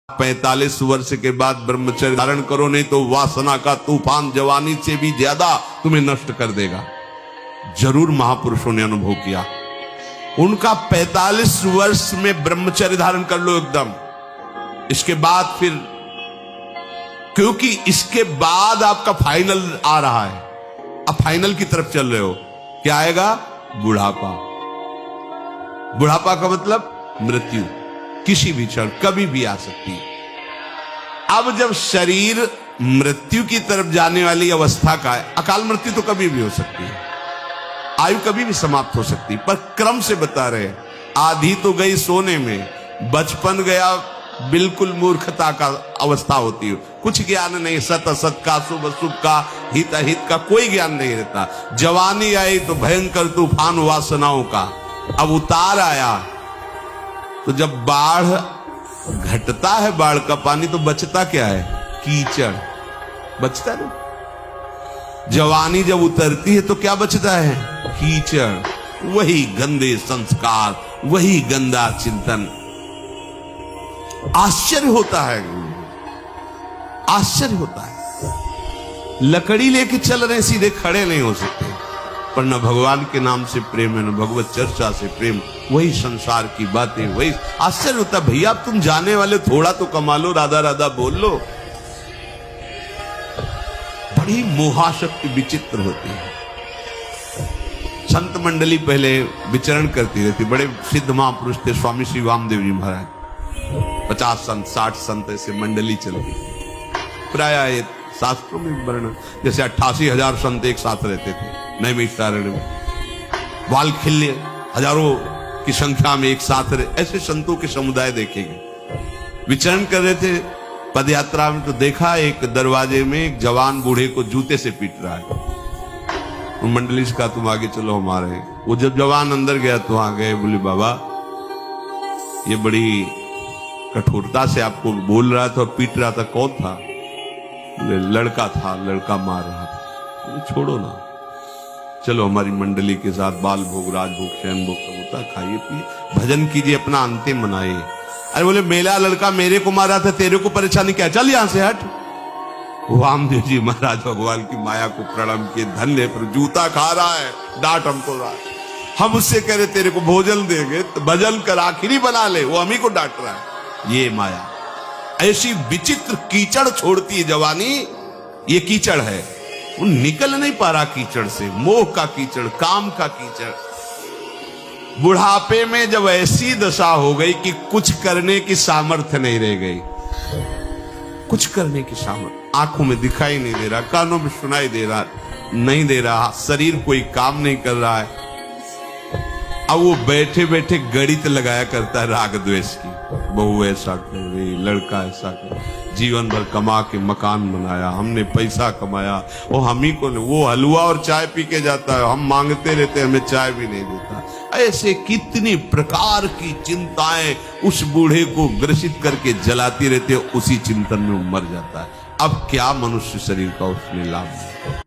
45 वर्ष के बाद ब्रह्मचर्य धारण करो, नहीं तो वासना का तूफान जवानी से भी ज्यादा तुम्हें नष्ट कर देगा। जरूर महापुरुषों ने अनुभव किया। उनका 45 वर्ष में ब्रह्मचर्य धारण कर लो एकदम। इसके बाद फिर, क्योंकि इसके बाद आपका फाइनल आ रहा है, अब फाइनल की तरफ चल रहे हो। क्या आएगा? बुढ़ापा। बुढ़ापा का मतलब मृत्यु, किसी भी क्षण कभी भी आ सकती है। अब जब शरीर मृत्यु की तरफ जाने वाली अवस्था का है, अकाल मृत्यु तो कभी भी हो सकती है, आयु कभी भी समाप्त हो सकती है, पर क्रम से बता रहे। आधी तो गई सोने में, बचपन गया बिल्कुल मूर्खता का अवस्था होती है, कुछ ज्ञान नहीं, सत असत का, शुभ अशुभ का, हित अहित का कोई ज्ञान नहीं रहता। जवानी आई तो भयंकर तूफान वासनाओं का। अब उतार आया तो जब बाढ़ घटता है, बाढ़ का पानी, तो बचता क्या है? कीचड़ बचता नहीं। जवानी जब उतरती है तो क्या बचता है? कीचड़, वही गंदे संस्कार, वही गंदा चिंतन। आश्चर्य होता है, आश्चर्य होता है। लकड़ी लेके चल रहे, सीधे खड़े नहीं हो सकते, पर न भगवान के नाम से प्रेम है, न भगवत चर्चा से प्रेम, वही संसार की बातें, वही। आश्चर्य होता है, भैया तुम जाने वाले, थोड़ा तो कमा लो, राधा राधा बोल लो। बड़ी मोहाशक्ति विचित्र होती है। संत मंडली पहले विचरण करती रहती, बड़े सिद्ध महापुरुष थे स्वामी श्री वामदेव जी महाराज। 50 संत 60 संत ऐसे मंडली चलती, प्राय शास्त्रों में वर्णन, जैसे 88,000 संत एक साथ रहते थे नैमिषारण्य में। वालखिल्य हजारों की संख्या में एक साथ रहे, ऐसे संतों के समुदाय देखेंगे। विचरण कर रहे थे पद यात्रा में, तो देखा एक दरवाजे में एक जवान बूढ़े को जूते से पीट रहा है। तो मंडली से कहा तुम आगे चलो हमारे। वो जब जवान अंदर गया तो आ गए, बोले बाबा ये बड़ी कठोरता से आपको बोल रहा था और पीट रहा था, कौन था? बोले लड़का था, लड़का मार रहा था। छोड़ो ना, चलो हमारी मंडली के साथ बाल भोग, राजभोग, शयन भोग सब होता, खाइए पिए, भजन कीजिए, अपना अंतिम मनाइए। अरे बोले मेरा लड़का मेरे को मारा था, तेरे को परेशानी क्या? चल यहां से हट। वामदेव जी महाराज भगवान की माया को प्रणाम किए, धन्य पर जूता खा रहा है, डांट हमको रहा है। हम उससे कह रहे तेरे को भोजन देंगे तो भजन कर आखिरी बना ले, वो हम ही को डांट रहा है। ये माया ऐसी विचित्र कीचड़ छोड़ती है जवानी। ये कीचड़ है, वो निकल नहीं पा रहा कीचड़ से, मोह का कीचड़, काम का कीचड़। बुढ़ापे में जब ऐसी दशा हो गई कि कुछ करने की सामर्थ्य नहीं रह गई, कुछ करने की सामर्थ्य, आंखों में दिखाई नहीं दे रहा, कानों में सुनाई दे रहा नहीं दे रहा, शरीर कोई काम नहीं कर रहा है। अब वो बैठे बैठे गणित लगाया करता है राग द्वेष की। बहू ऐसा कर रही, लड़का ऐसा कर, जीवन भर कमा के मकान बनाया, हमने पैसा कमाया, वो हम ही को, वो हलवा और चाय पी के जाता है, हम मांगते रहते, हमें चाय भी नहीं देता। ऐसे कितनी प्रकार की चिंताएं उस बूढ़े को ग्रसित करके जलाती रहती है, उसी चिंतन में मर जाता है। अब क्या मनुष्य शरीर का उसमें लाभ है?